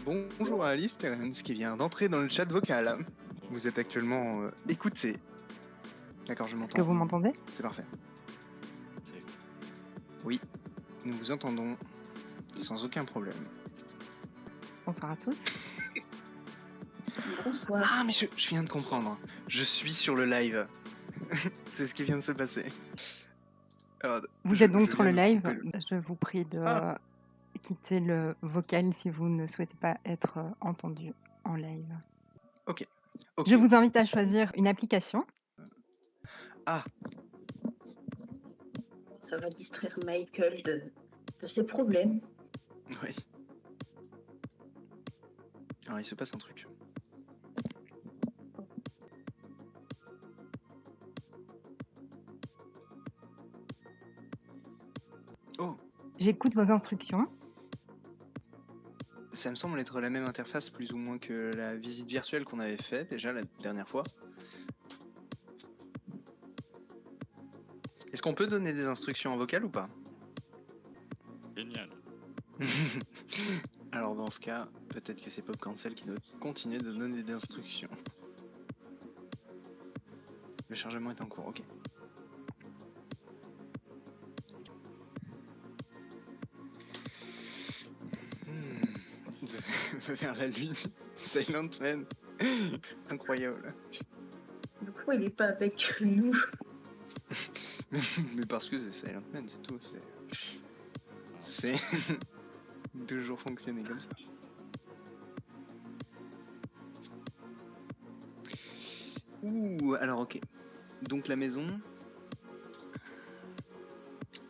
Bonjour à Alice Terence qui vient d'entrer dans le chat vocal. Vous êtes actuellement écouté. D'accord, je Est-ce que m'entends. vous m'entendez? C'est parfait. Oui, nous vous entendons sans aucun problème. Bonsoir à tous. Bonsoir. Ah, mais je viens de comprendre. Je suis sur le live. C'est ce qui vient de se passer. Alors, Vous êtes donc sur le viens de live. couper le- Je vous prie de Ah, quitter le vocal si vous ne souhaitez pas être entendu en live. ok. Je vous invite à choisir une application. Ah, Ça va distraire Michael de ses problèmes. oui. Alors, il se passe un truc. Oh, J'écoute vos instructions. ça me semble être la même interface plus ou moins que la visite virtuelle qu'on avait faite déjà la dernière fois. Est-ce qu'on peut donner des instructions en vocal ou pas? Génial. Alors dans ce cas, peut-être que c'est Pop Cancel qui doit continuer de donner des instructions. Le chargement est en cours, ok. Vers la lune, Silent Man. Incroyable. Pourquoi il est pas avec nous? Mais parce que c'est Silent Man, c'est tout. C'est toujours fonctionné comme ça. Ouh, alors ok. Donc la maison,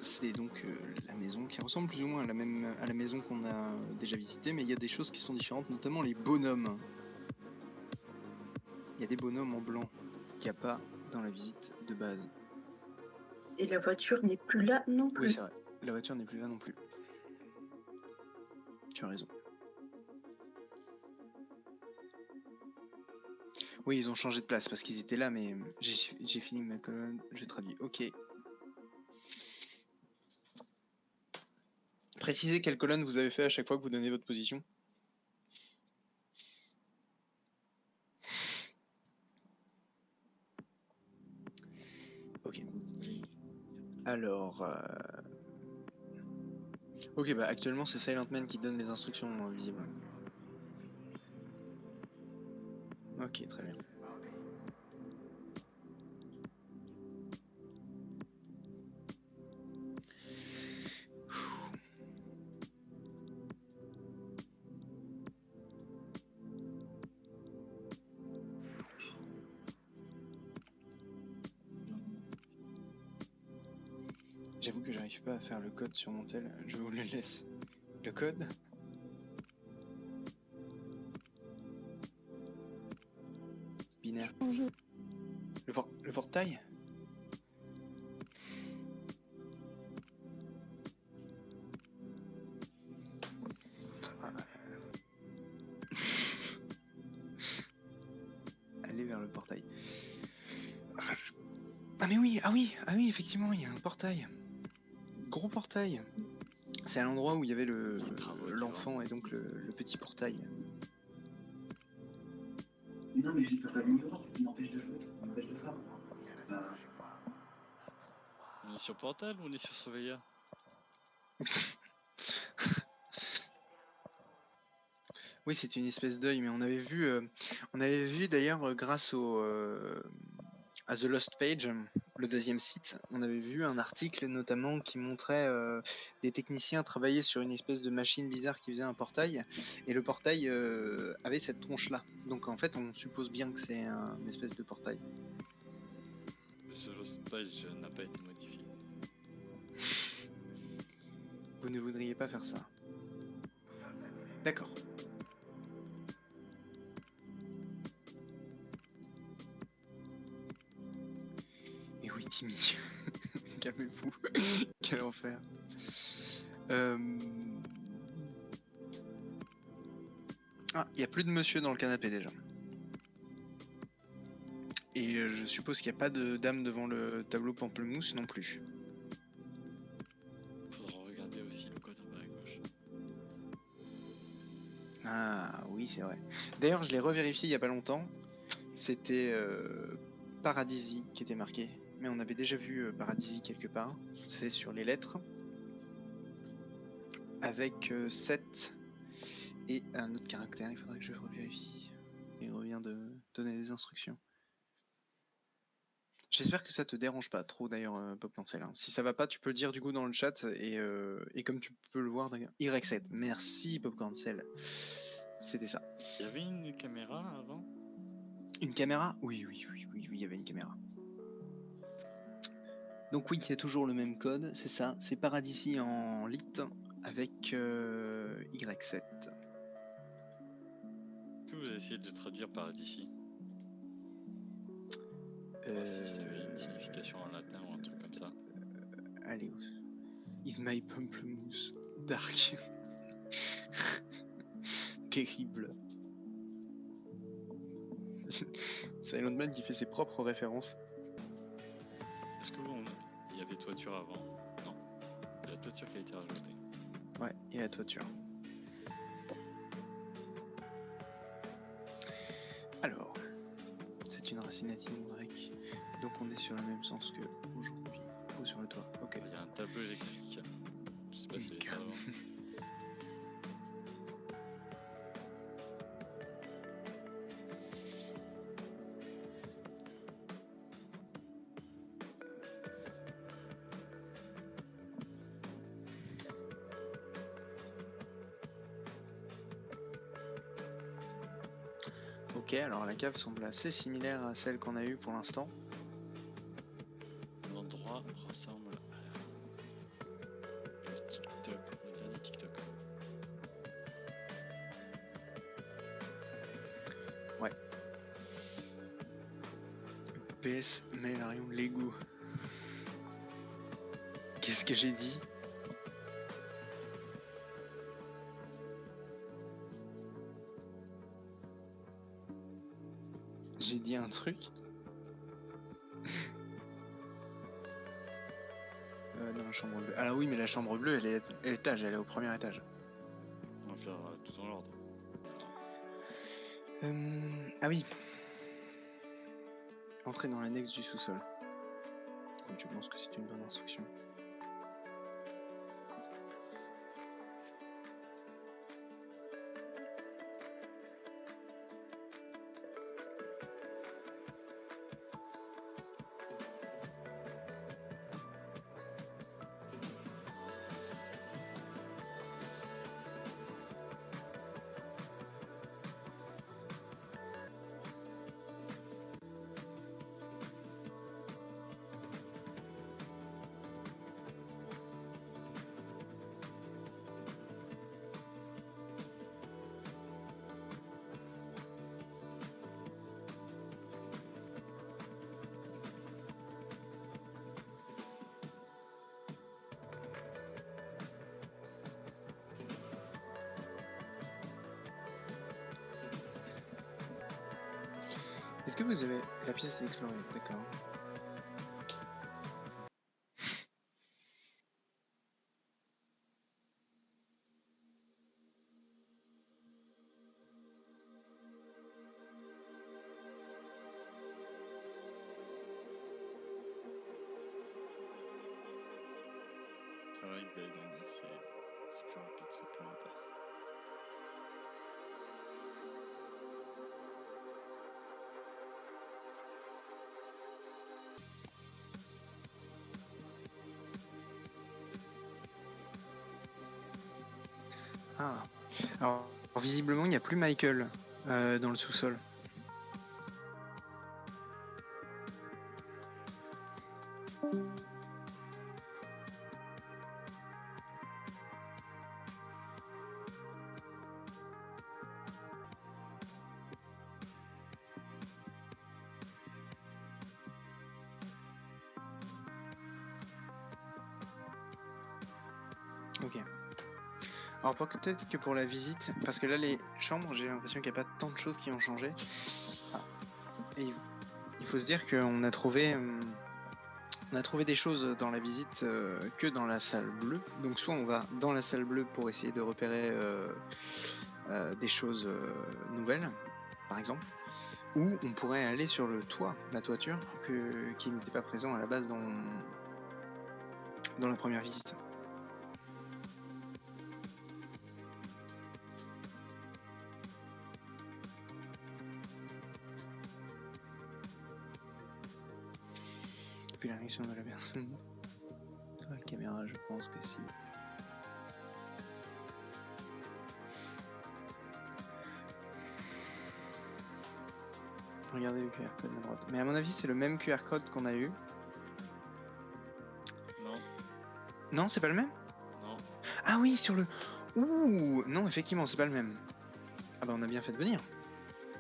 c'est donc la maison qui ressemble plus ou moins à la maison qu'on a déjà visitée, mais il y a des choses qui sont différentes, notamment les bonhommes. Il y a des bonhommes en blanc qu'il n'y a pas dans la visite de base. Et la voiture n'est plus là non plus. Oui, c'est vrai. La voiture n'est plus là non plus. Tu as raison. Oui, ils ont changé de place parce qu'ils étaient là, mais j'ai fini ma colonne, je traduis. Ok. Précisez quelle colonne vous avez fait à chaque fois que vous donnez votre position. Ok. Alors... Ok, bah actuellement c'est Silent Man qui donne les instructions visibles. Ok, très bien. J'avoue que j'arrive pas à faire le code sur mon tel, je vous le laisse. Le code? Binaire. Le portail? Aller vers le portail. Ah mais oui, ah oui, effectivement, il y a un portail. Gros portail. C'est à l'endroit où il y avait l'enfant et donc le petit portail. Non, mais j'ai pas mis dehors, tu m'empêches de jouer, tu m'empêches de faire. On est sur Portal ou on est sur Surveilla? Oui, c'est une espèce d'œil, mais on avait vu d'ailleurs grâce à The Lost Page, le deuxième site, on avait vu un article notamment qui montrait des techniciens travailler sur une espèce de machine bizarre qui faisait un portail, et le portail avait cette tronche-là. Donc en fait, on suppose bien que c'est une espèce de portail. The Lost Page n'a pas été modifié. Vous ne voudriez pas faire ça. D'accord. Et oui, Timmy. Calmez-vous. Quel enfer. Ah, il n'y a plus de monsieur dans le canapé déjà. Et je suppose qu'il n'y a pas de dame devant le tableau pamplemousse non plus. Faudra regarder aussi le code en bas à gauche. Ah oui, c'est vrai. D'ailleurs, je l'ai revérifié il y a pas longtemps. C'était Paradisi qui était marqué. Mais on avait déjà vu Paradisi quelque part. C'est sur les lettres. Avec 7 et un autre caractère. Il faudrait que je revérifie. Il revient de donner des instructions. J'espère que ça te dérange pas trop d'ailleurs, Pop Cancel. Hein. Si ça va pas, tu peux le dire du coup dans le chat et comme tu peux le voir, Y7. Merci Pop Cancel. C'était ça. Il y avait une caméra avant? Une caméra? Oui, il y avait une caméra. Donc oui, il y a toujours le même code, c'est ça. C'est Paradisi en lit avec Y7. Est-ce que vous essayez de traduire par d'ici? Si ça avait une signification en latin ou un truc comme ça. Allez, is my pamplemousse dark. Terrible. Silent Man qui fait ses propres références. Est-ce que il y avait toiture avant? Non. Il y a la toiture qui a été rajoutée. Ouais, et la toiture. Alors, c'est une racine latine grecque, donc on est sur le même sens que aujourd'hui. Ou sur le toit, ok. Il y a un tableau électrique. Je sais pas si c'est ça avant. Ok, alors la cave semble assez similaire à celle qu'on a eue pour l'instant. L'endroit ressemble à le TikTok, le dernier TikTok. Ouais. PS Mailarion Lego. Qu'est-ce que j'ai dit? J'ai dit un truc? Non, la chambre bleue. Ah oui, mais la chambre bleue, elle est à l'étage, elle est au premier étage. On va faire tout dans l'ordre. Ah oui. Entrer dans l'annexe du sous-sol. Oui, je pense que c'est une bonne instruction. Est-ce que vous avez la pièce explorée? D'accord. C'est vrai que d'aller dans le mur, c'est plus rapide que peu importe. Ah. Alors, visiblement, il n'y a plus Michael dans le sous-sol. Ok. Alors peut-être que pour la visite, parce que là les chambres, j'ai l'impression qu'il n'y a pas tant de choses qui ont changé. Ah. Et il faut se dire qu'on a trouvé des choses dans la visite que dans la salle bleue. Donc soit on va dans la salle bleue pour essayer de repérer des choses nouvelles, par exemple. Ou on pourrait aller sur le toit, la toiture, qui n'était pas présent à la base dans la première visite. Puis la réaction de la personne. Sur la caméra, je pense que si. Regardez le QR code à droite. Mais à mon avis, c'est le même QR code qu'on a eu. Non, Non, c'est pas le même? non. Ah oui, sur le... Ouh, non, effectivement, c'est pas le même. Ah bah on a bien fait de venir.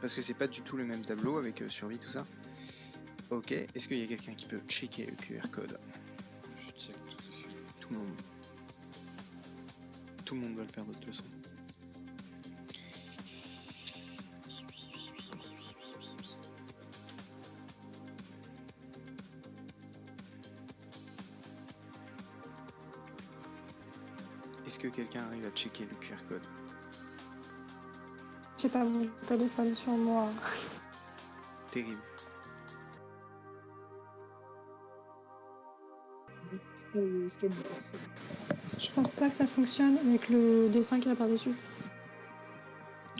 Parce que c'est pas du tout le même tableau avec survie, tout ça. Ok, est-ce qu'il y a quelqu'un qui peut checker le QR code? Je check tout de suite. Tout le monde. Tout le monde va le faire de toute façon. Est-ce que quelqu'un arrive à checker le QR code? J'ai pas mon téléphone sur moi. Terrible. Le scan de personne. Je pense pas que ça fonctionne avec le dessin qu'il y a par-dessus.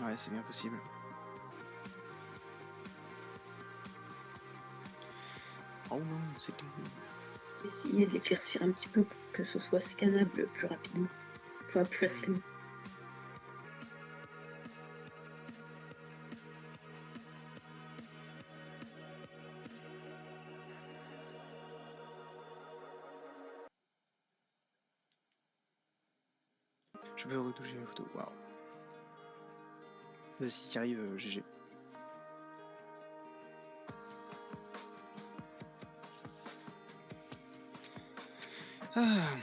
Ouais, c'est bien possible. Oh non, c'est terrible. Essayez de l'éclaircir un petit peu pour que ce soit scannable plus rapidement. Enfin, plus facilement. Je peux retoucher la photo. Waouh. Vas-y, si tu arrives, GG. Ah.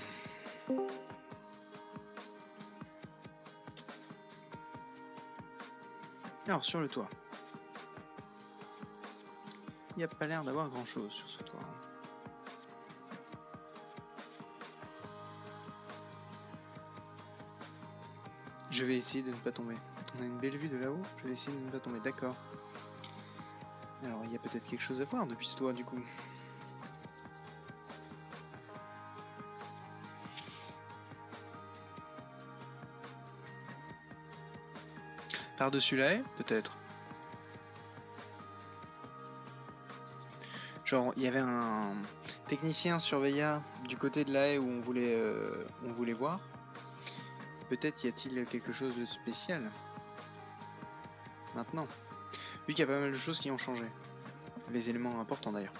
Alors, sur le toit. Il n'y a pas l'air d'avoir grand chose sur ce toit. Je vais essayer de ne pas tomber. On a une belle vue de là-haut. Je vais essayer de ne pas tomber. D'accord. Alors, il y a peut-être quelque chose à voir depuis ce toit, du coup. Par-dessus la haie, peut-être. Genre, il y avait un technicien surveillant du côté de la haie où on voulait voir. Peut-être y a-t-il quelque chose de spécial maintenant. Vu qu'il y a pas mal de choses qui ont changé. Les éléments importants d'ailleurs.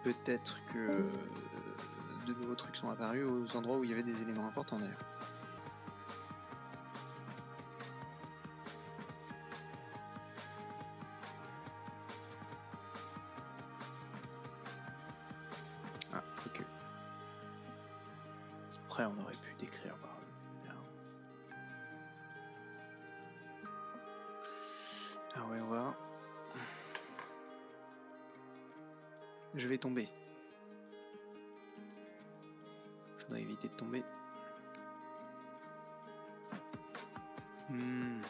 Peut-être que de nouveaux trucs sont apparus aux endroits où il y avait des éléments importants d'ailleurs. Ah, ok. Après, on aurait pu décrire par là. Ah ouais, on va. Je vais tomber. Faudrait éviter de tomber. Hmm.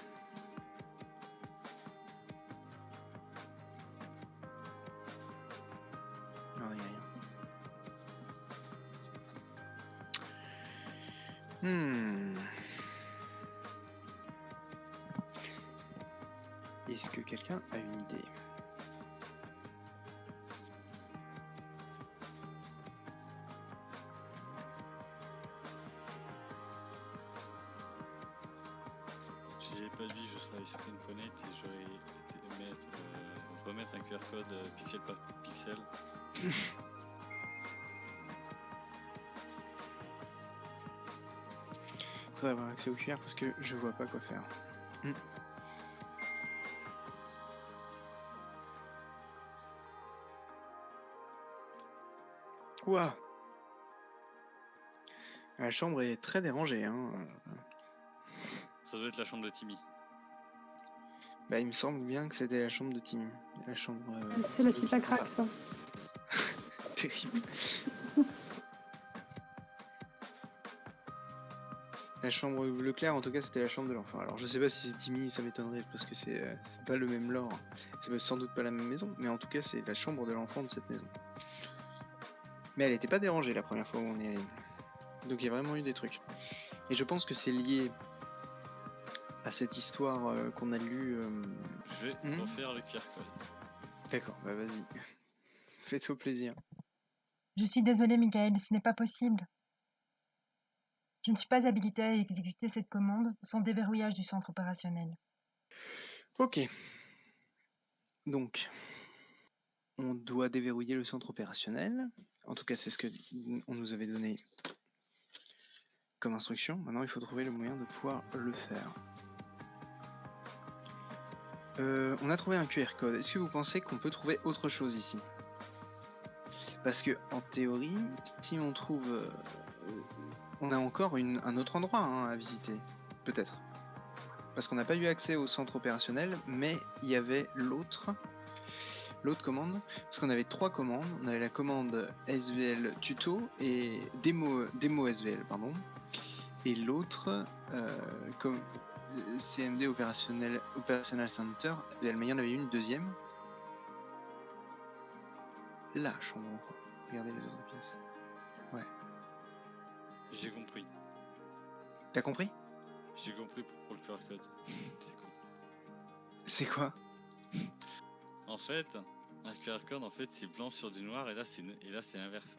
Non, il n'y a rien. Est-ce que quelqu'un a une idée? Si j'avais pas dit, je serais Screen Connect et j'aurais été remettre un QR code pixel par pixel. Faudrait avoir accès au QR parce que je vois pas quoi faire. Ouah! La chambre est très dérangée, hein. Ça doit être la chambre de Timmy. Bah, il me semble bien que c'était la chambre de Timmy. La chambre. C'est la petite à craque, ça. Terrible. La chambre bleu clair, en tout cas, c'était la chambre de l'enfant. Alors, je sais pas si c'est Timmy, ça m'étonnerait parce que c'est pas le même lore. C'est sans doute pas la même maison, mais en tout cas, c'est la chambre de l'enfant de cette maison. Mais elle était pas dérangée la première fois où on est allé. Donc, il y a vraiment eu des trucs. Et je pense que c'est lié à cette histoire qu'on a lue. Je vais refaire le QR code. D'accord, bah vas-y. Fais-toi plaisir. Je suis désolée, Michael, ce n'est pas possible. Je ne suis pas habilitée à exécuter cette commande sans déverrouillage du centre opérationnel. Ok. Donc, on doit déverrouiller le centre opérationnel. En tout cas, c'est ce que on nous avait donné comme instruction. Maintenant, il faut trouver le moyen de pouvoir le faire. On a trouvé un QR code. Est-ce que vous pensez qu'on peut trouver autre chose ici? Parce que, en théorie, si on trouve... on a encore un autre endroit à visiter. Peut-être. Parce qu'on n'a pas eu accès au centre opérationnel, mais il y avait l'autre commande. Parce qu'on avait 3 commandes. On avait la commande SVL tuto et démo SVL, pardon. Et l'autre, comme CMD Operational Center, SVL. Mais il y en avait une deuxième. La chambre. Regardez les autres pièces. Ouais. J'ai compris. T'as compris? J'ai compris pour le QR code. C'est cool. C'est quoi? En fait, un QR code, en fait, c'est blanc sur du noir et là, c'est l'inverse.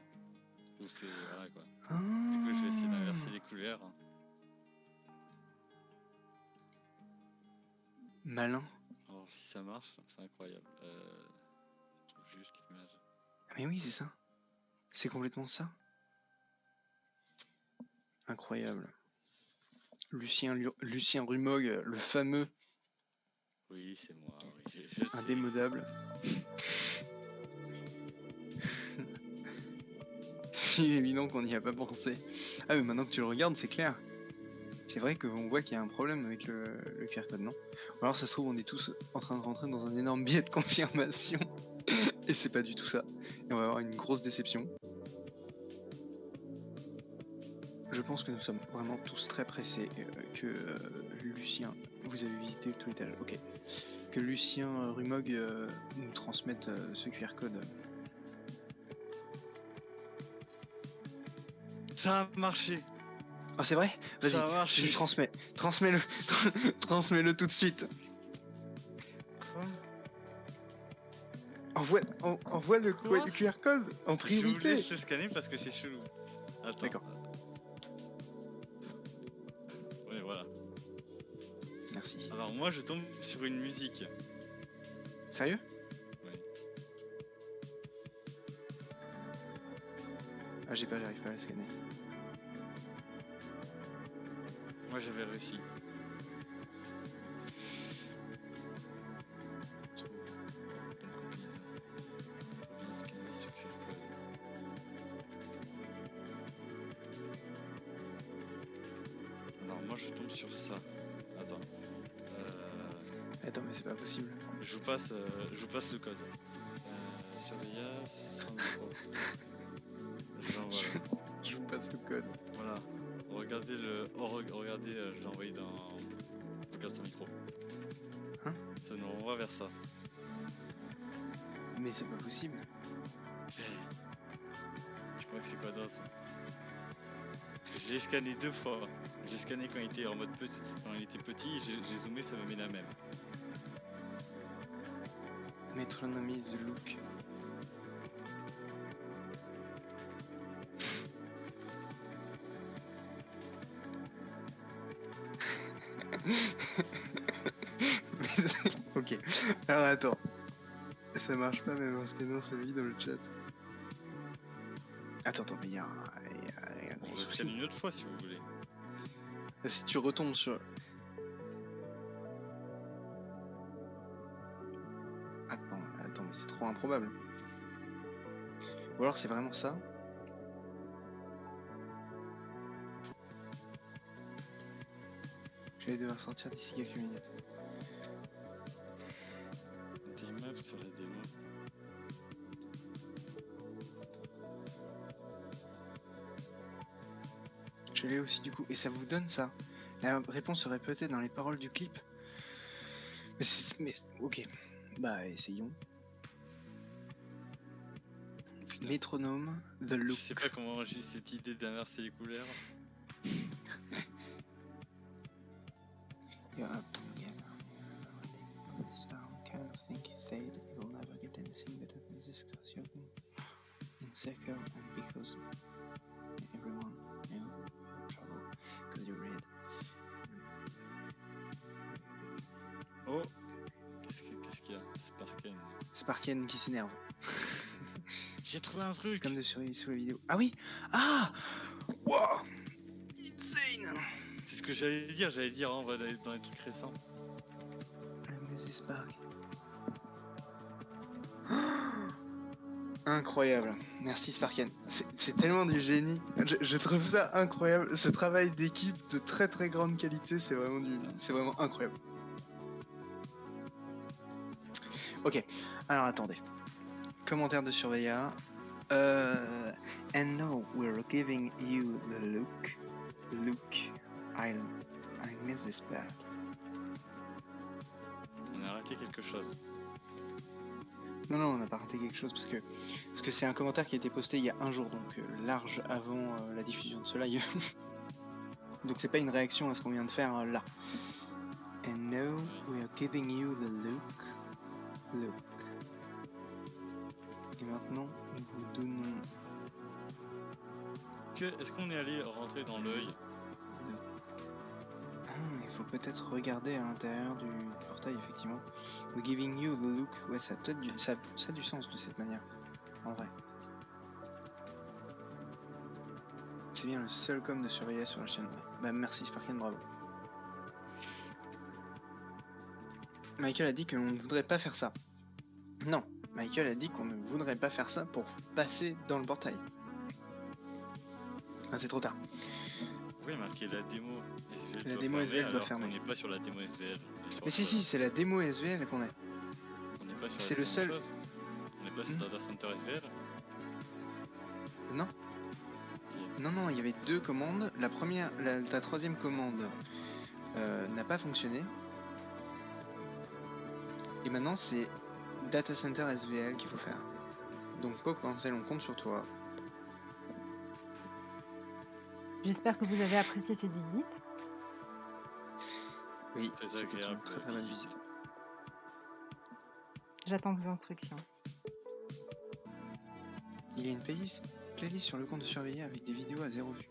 Ou c'est... Voilà quoi. Du coup, je vais essayer d'inverser les couleurs. Malin. Alors, si ça marche, c'est incroyable. Je trouve juste l'image. Ah mais oui, c'est ça. C'est complètement ça. Incroyable. Lucien Rumog, le fameux Oui, c'est moi. Oui, je sais. indémodable. C'est évident qu'on n'y a pas pensé. Ah mais maintenant que tu le regardes, c'est clair. C'est vrai qu'on voit qu'il y a un problème avec le QR code, non? Ou alors ça se trouve on est tous en train de rentrer dans un énorme biais de confirmation. Et c'est pas du tout ça. Et on va avoir une grosse déception. Je pense que nous sommes vraiment tous très pressés que Lucien... Vous avez visité tout l'étage, ok. Que Lucien Rumog nous transmette ce QR code. Ça a marché. Ah c'est vrai? Vas-y, Ça a marché. je lui transmets. Transmets-le. Transmets-le tout de suite. Quoi? Envoie le Quoi QR code en Je vous priorité. laisse le scanner parce que c'est chelou. Attends. D'accord. Oui, voilà. Merci. Alors moi, je tombe sur une musique. Sérieux? Oui. Ah j'arrive pas à la scanner. Moi, j'avais réussi. Alors moi, je tombe sur ça. Attends. Attends mais c'est pas possible. Je vous passe le code. Surveillance. Je l'envoie là. Je vous passe le code. Voilà. Regardez regardez, je l'ai envoyé dans. Regarde son micro. Hein? Ça nous renvoie vers ça. Mais c'est pas possible. Je crois que c'est quoi d'autre? J'ai scanné 2 fois. J'ai scanné quand il était en mode petit, quand il était petit, j'ai zoomé, ça me met la même. Metronomy the look. Ok. Alors attends. Ça marche pas même en scannant celui dans le chat. Attends, mais il y a un On gros le souci. scanne une autre fois si vous voulez. Si tu retombes sur... Attends, mais c'est trop improbable. Ou alors c'est vraiment ça. Je vais devoir sortir d'ici quelques minutes. Des maps sur la démo. Je l'ai aussi du coup. Et ça vous donne ça. La réponse serait peut-être dans les paroles du clip. Mais ok. Bah essayons. Putain, Métronome, The je Look. sais pas comment j'ai eu cette idée d'inverser les couleurs. You're up again. This down, kind of think you fade. You'll never get anything better than this because you've been insecure and because everyone knew you're trouble because you read. Oh, qu'est-ce qu'il y a? Sparken. Sparken qui s'énerve. J'ai trouvé un truc. Comme de surveiller sous la vidéo. Ah oui. Ah. Wow. Insane. C'est ce que j'allais dire, on va aller dans les trucs récents. Amnésie Spark. Incroyable. Merci Sparken. C'est tellement du génie. Je trouve ça incroyable. Ce travail d'équipe de très très grande qualité, c'est vraiment incroyable. Ok. Alors attendez. Commentaire de Surveilla. And now we're giving you the look. Look, I miss this bag. On a raté quelque chose. Non, on n'a pas raté quelque chose parce que c'est un commentaire qui a été posté il y a un jour, donc large avant la diffusion de ce live. Donc c'est pas une réaction à ce qu'on vient de faire là. And now we are giving you the look. Et maintenant, nous vous donnons. Est-ce qu'on est allé rentrer dans l'œil? Il faut peut-être regarder à l'intérieur du portail, effectivement. We're giving you the look. Ouais, ça a du sens de cette manière. En vrai. C'est bien le seul com de Surveilla sur la chaîne. Ouais. Bah merci Sparken, bravo. Michael a dit qu'on ne voudrait pas faire ça. Non, Michael a dit qu'on ne voudrait pas faire ça pour passer dans le portail. Ah, c'est trop tard. Oui, marqué la démo SVL. La démo SVL doit alors fermer. On n'est pas sur la démo SVL. Mais si, c'est la démo SVL qu'on est. On n'est pas sur c'est la le seul. chose. On n'est pas sur Data Center SVL. Non. Non, il y avait deux commandes. La première, ta troisième commande n'a pas fonctionné. Et maintenant, c'est Data Center SVL qu'il faut faire. Donc, Pop Cancel, on compte sur toi. J'espère que vous avez apprécié cette visite. Oui, Très c'était agréable, une très bonne visite. visite. J'attends vos instructions. Il y a une playlist sur le compte de Surveiller avec des vidéos à 0 vue.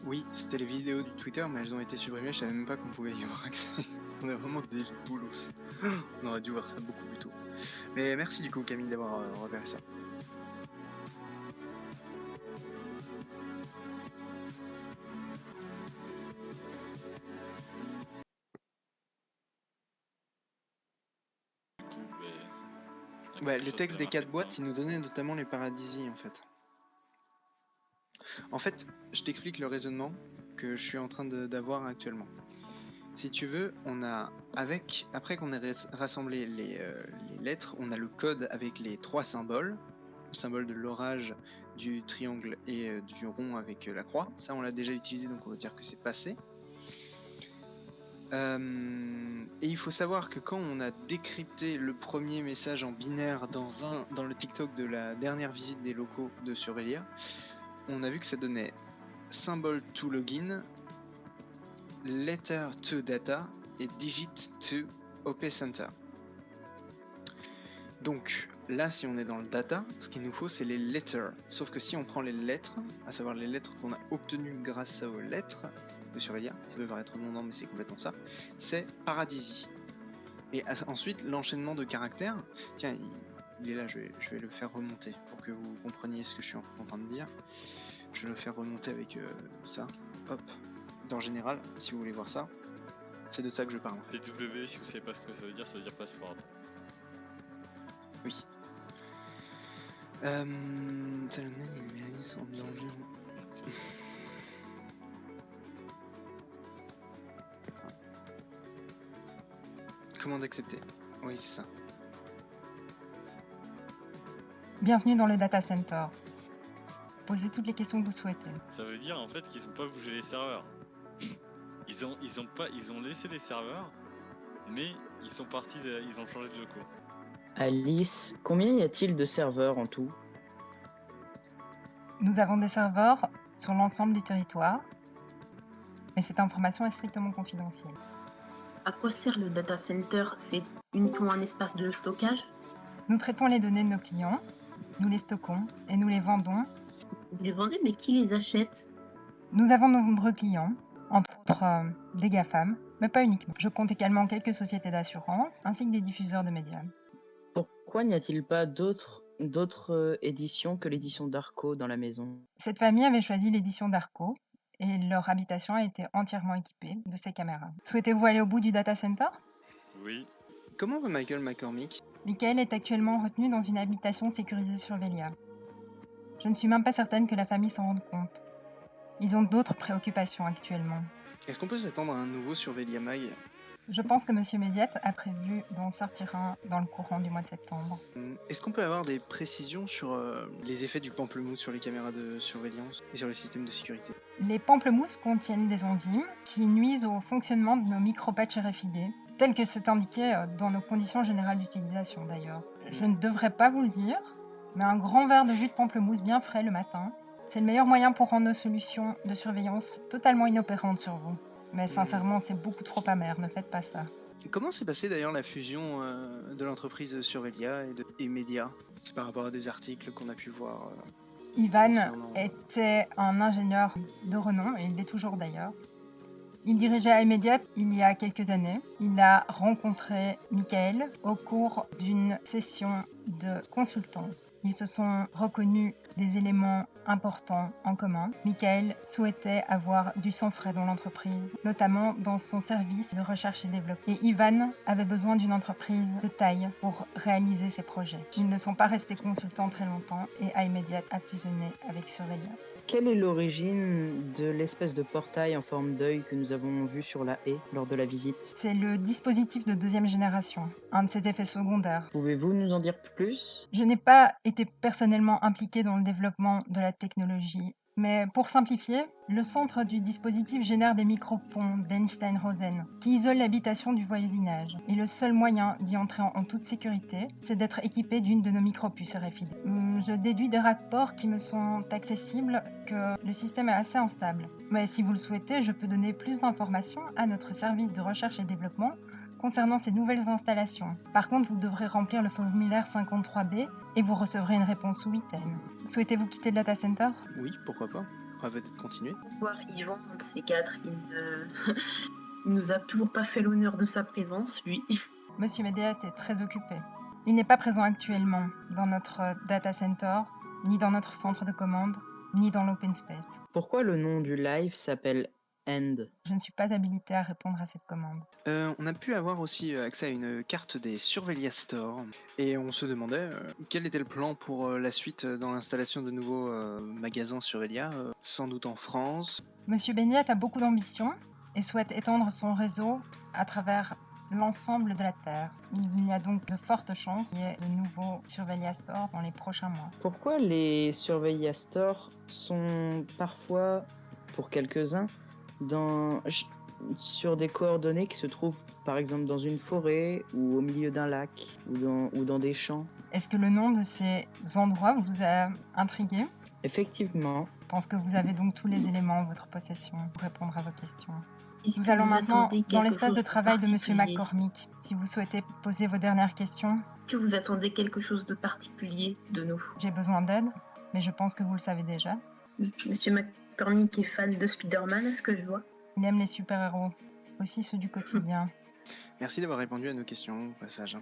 Oui, c'était les vidéos du Twitter, mais elles ont été supprimées, je savais même pas qu'on pouvait y avoir accès. On a vraiment des boulots. On aurait dû voir ça beaucoup plus tôt. Mais merci du coup Camille d'avoir repéré ça. Ouais, le texte des 4 boîtes, il nous donnait notamment les paradisies en fait. En fait, je t'explique le raisonnement que je suis en train d'avoir actuellement. Si tu veux, on a après qu'on ait rassemblé les lettres, on a le code avec les 3 symboles, le symbole de l'orage, du triangle et du rond avec la croix. Ça, on l'a déjà utilisé, donc on va dire que c'est passé. Et il faut savoir que quand on a décrypté le premier message en binaire dans le TikTok de la dernière visite des locaux de Surveilla, on a vu que ça donnait symbole to login, letter to data et digit to OP Center. Donc là, si on est dans le data, ce qu'il nous faut, c'est les letters. Sauf que si on prend les lettres, à savoir les lettres qu'on a obtenues grâce aux lettres de Surveilla, ça peut paraître redondant, mais c'est complètement ça, c'est paradisi. Et ensuite, l'enchaînement de caractères, tiens, il est là, je vais le faire remonter pour que vous compreniez ce que je suis en train de dire. Je vais le faire remonter avec ça, hop, dans général, si vous voulez voir ça, c'est de ça que je parle. En fait. PW, si vous savez pas ce que ça veut dire passeport. Oui. Salomon et Mélanie sont en danger. Commande acceptée. Oui, c'est ça. Bienvenue dans le Data Center. poser toutes les questions que vous souhaitez. Ça veut dire en fait qu'ils ont pas bougé les serveurs. Ils ont laissé les serveurs, mais ils sont partis, ils ont changé de locaux. Alice, combien y a-t-il de serveurs en tout? Nous avons des serveurs sur l'ensemble du territoire, mais cette information est strictement confidentielle. À quoi sert le data center? C'est uniquement un espace de stockage? Nous traitons les données de nos clients, nous les stockons et nous les vendons. Vous les vendez, mais qui les achète? Nous avons de nombreux clients, entre autres des GAFAM, mais pas uniquement. Je compte également quelques sociétés d'assurance, ainsi que des diffuseurs de médias. Pourquoi n'y a-t-il pas d'autres éditions que l'édition d'Arco dans la maison? Cette famille avait choisi l'édition d'Arco, et leur habitation a été entièrement équipée de ces caméras. Souhaitez-vous aller au bout du data center? Oui. Comment va Michael McCormick? Michael est actuellement retenu dans une habitation sécurisée sur Velia. Je ne suis même pas certaine que la famille s'en rende compte. Ils ont d'autres préoccupations actuellement. Est-ce qu'on peut s'attendre à un nouveau sur Velia Mag? Je pense que Monsieur Médiat a prévu d'en sortir un dans le courant du mois de septembre. Est-ce qu'on peut avoir des précisions sur les effets du pamplemousse sur les caméras de surveillance et sur les systèmes de sécurité? Les pamplemousses contiennent des enzymes qui nuisent au fonctionnement de nos micropatchs RFID, tel que c'est indiqué dans nos conditions générales d'utilisation d'ailleurs. Je ne devrais pas vous le dire, mais un grand verre de jus de pamplemousse bien frais le matin, c'est le meilleur moyen pour rendre nos solutions de surveillance totalement inopérantes sur vous. Mais sincèrement, c'est beaucoup trop amer, ne faites pas ça. Comment s'est passée d'ailleurs la fusion de l'entreprise Survelia et Media? C'est par rapport à des articles qu'on a pu voir. Ivan concernant- était un ingénieur de renom, et il l'est toujours d'ailleurs. Il dirigeait iMediate il y a quelques années. Il a rencontré Michael au cours d'une session de consultance. Ils se sont reconnus des éléments importants en commun. Michael souhaitait avoir du sang frais dans l'entreprise, notamment dans son service de recherche et développement. Et Ivan avait besoin d'une entreprise de taille pour réaliser ses projets. Ils ne sont pas restés consultants très longtemps et iMediate a fusionné avec Survelia. Quelle est l'origine de l'espèce de portail en forme d'œil que nous avons vu sur la haie lors de la visite? C'est le dispositif de deuxième génération, un de ses effets secondaires. Pouvez-vous nous en dire plus? Je n'ai pas été personnellement impliquée dans le développement de la technologie, mais pour simplifier, le centre du dispositif génère des microponts d'Einstein-Rosen qui isolent l'habitation du voisinage. Et le seul moyen d'y entrer en toute sécurité, c'est d'être équipé d'une de nos micropuces RFID. Je déduis des rapports qui me sont accessibles que le système est assez instable. Mais si vous le souhaitez, je peux donner plus d'informations à notre service de recherche et développement concernant ces nouvelles installations. Par contre, vous devrez remplir le formulaire 53B et vous recevrez une réponse sous 8 thèmes. Souhaitez-vous quitter le data center? Oui, pourquoi pas. On va peut-être continuer. Voir Yvan, de ces quatre, il nous a toujours pas fait l'honneur de sa présence, lui. Monsieur Médéat est très occupé. Il n'est pas présent actuellement dans notre data center, ni dans notre centre de commande, ni dans l'open space. Pourquoi le nom du live s'appelle End? Je ne suis pas habilitée à répondre à cette commande. On a pu avoir aussi accès à une carte des Survelia Store et on se demandait quel était le plan pour la suite dans l'installation de nouveaux magasins Survelia, sans doute en France. Monsieur Béniat a beaucoup d'ambition et souhaite étendre son réseau à travers l'ensemble de la Terre. Il y a donc de fortes chances qu'il y ait de nouveaux Survelia Store dans les prochains mois. Pourquoi les Surveilla Store sont parfois, pour quelques-uns, sur des coordonnées qui se trouvent par exemple dans une forêt ou au milieu d'un lac ou dans des champs? Est-ce que le nom de ces endroits vous a intrigué? Effectivement. Je pense que vous avez donc tous les éléments en votre possession pour répondre à vos questions. Est-ce Nous que allons vous maintenant attendez dans quelque l'espace de chose travail de Monsieur particulier? McCormick. Si vous souhaitez poser vos dernières questions, Que vous attendez quelque chose de particulier de nous? j'ai besoin d'aide, mais je pense que vous le savez déjà. Monsieur McCormick est fan de Spider-Man, est-ce que je vois? Il aime les super-héros, aussi ceux du quotidien. Merci d'avoir répondu à nos questions au passage.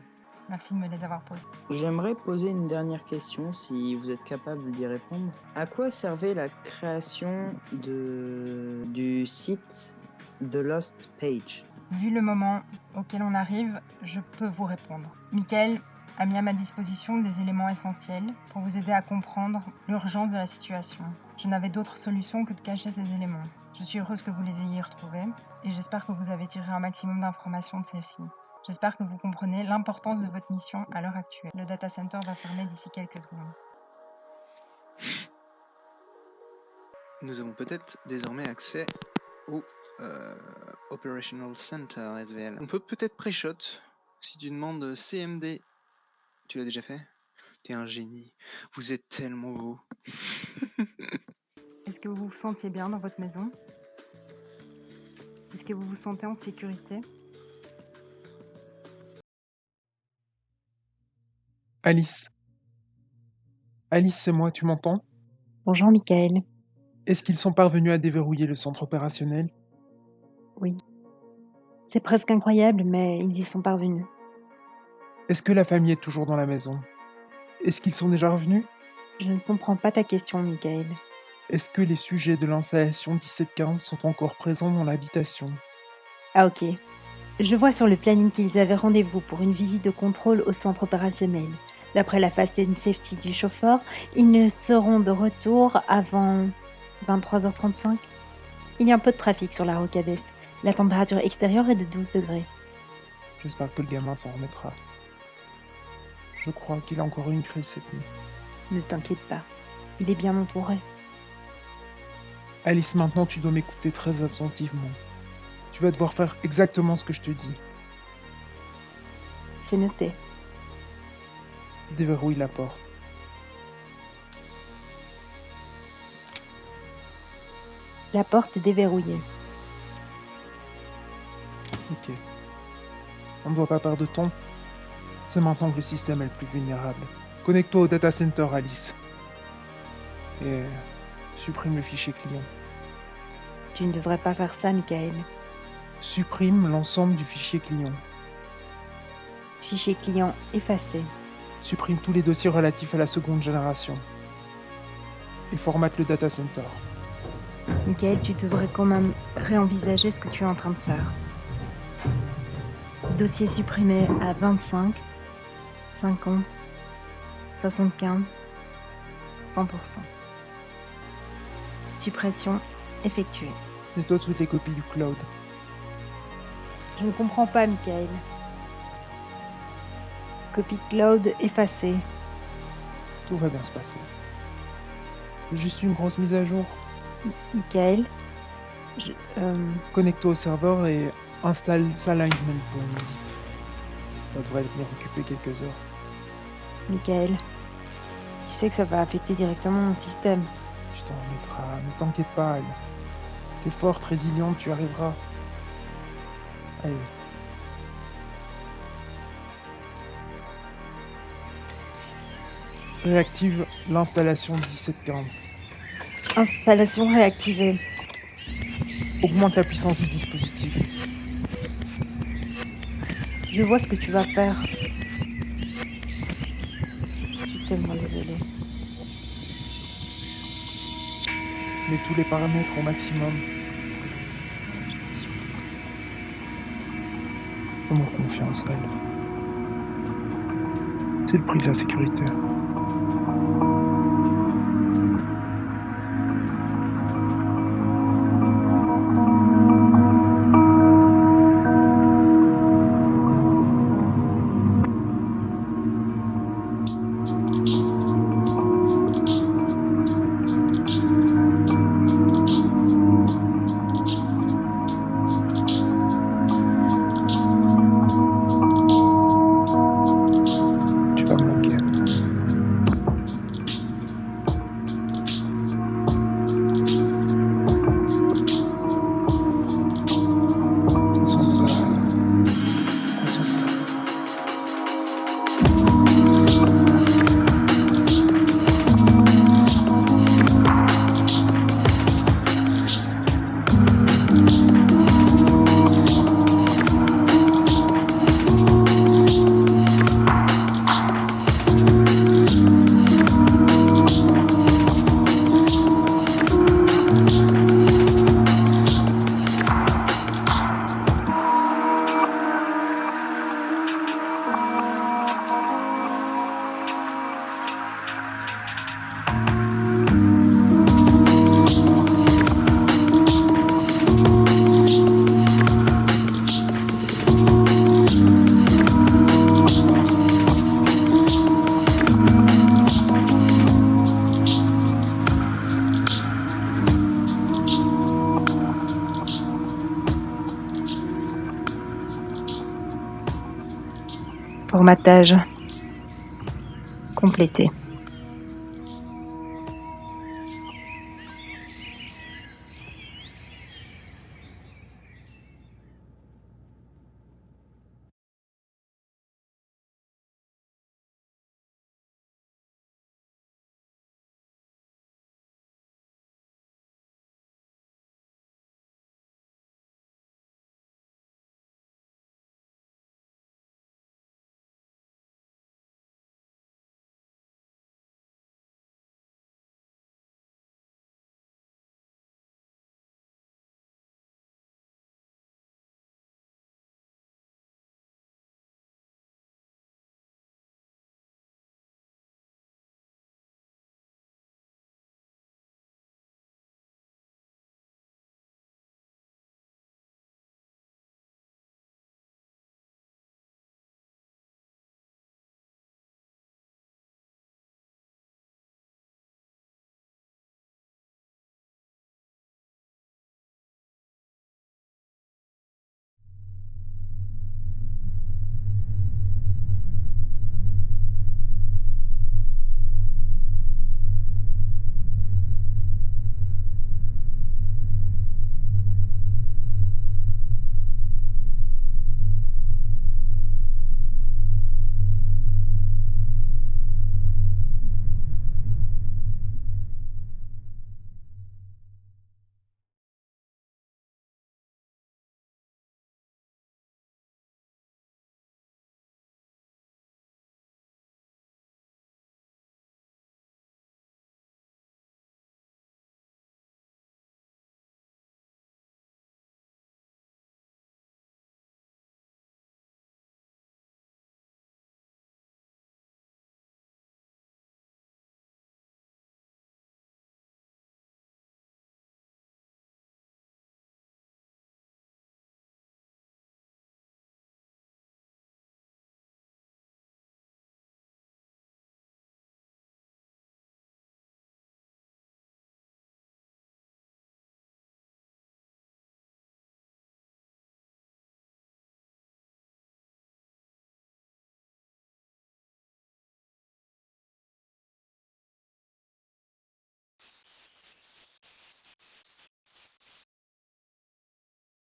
Merci de me les avoir posées. J'aimerais poser une dernière question, si vous êtes capable d'y répondre. À quoi servait la création du site The Lost Page? Vu le moment auquel on arrive, je peux vous répondre. Michael a mis à ma disposition des éléments essentiels pour vous aider à comprendre l'urgence de la situation. Je n'avais d'autre solution que de cacher ces éléments. Je suis heureuse que vous les ayez retrouvés et j'espère que vous avez tiré un maximum d'informations de celles-ci. J'espère que vous comprenez l'importance de votre mission à l'heure actuelle. Le data center va fermer d'ici quelques secondes. nous avons peut-être désormais accès au Operational Center SVL. On peut peut-être pré-shot si tu demandes CMD. Tu l'as déjà fait? T'es un génie. Vous êtes tellement beau. Est-ce que vous vous sentiez bien dans votre maison? Est-ce que vous vous sentez en sécurité? Alice. Alice, c'est moi, tu m'entends? Bonjour Michael. Est-ce qu'ils sont parvenus à déverrouiller le centre opérationnel? Oui. C'est presque incroyable, mais ils y sont parvenus. Est-ce que la famille est toujours dans la maison? Est-ce qu'ils sont déjà revenus? Je ne comprends pas ta question, Michael. Est-ce que les sujets de l'installation 1715 sont encore présents dans l'habitation? Ah ok. Je vois sur le planning qu'ils avaient rendez-vous pour une visite de contrôle au centre opérationnel. D'après la Fast and Safety du chauffeur, ils ne seront de retour avant 23h35. Il y a un peu de trafic sur la rocade est. La température extérieure est de 12 degrés. J'espère que le gamin s'en remettra. Je crois qu'il a encore eu une crise cette nuit. Ne t'inquiète pas, il est bien entouré. Alice, maintenant tu dois m'écouter très attentivement. Tu vas devoir faire exactement ce que je te dis. C'est noté. Déverrouille la porte. La porte est déverrouillée. Ok. On ne doit pas perdre de temps. C'est maintenant que le système est le plus vulnérable. Connecte-toi au data center, Alice. Et supprime le fichier client. Tu ne devrais pas faire ça, Michael. Supprime l'ensemble du fichier client. Fichier client effacé. Supprime tous les dossiers relatifs à la seconde génération. Et formate le data center. Michael, tu devrais quand même réenvisager ce que tu es en train de faire. Dossier supprimé à 25, 50, 75, 100%. Suppression effectuée. Nettoie toutes les copies du cloud. Je ne comprends pas, Michael. Copie cloud effacée. Tout va bien se passer. C'est juste une grosse mise à jour. Michael, Connecte-toi au serveur et installe Salignment.zip. Ça devrait venir occuper quelques heures. Michael, tu sais que ça va affecter directement mon système. Tu t'en remettras, ne t'inquiète pas, Anne. T'es forte, résiliente, tu arriveras. Allez. Réactive l'installation 1715. Installation réactivée. Augmente la puissance du dispositif. Je vois ce que tu vas faire. Je suis tellement désolée. Mets tous les paramètres au maximum. Je t'en supplie. Fais-moi confiance, elle. C'est le prix de la sécurité. Tu vas me manquer. Formatage complété.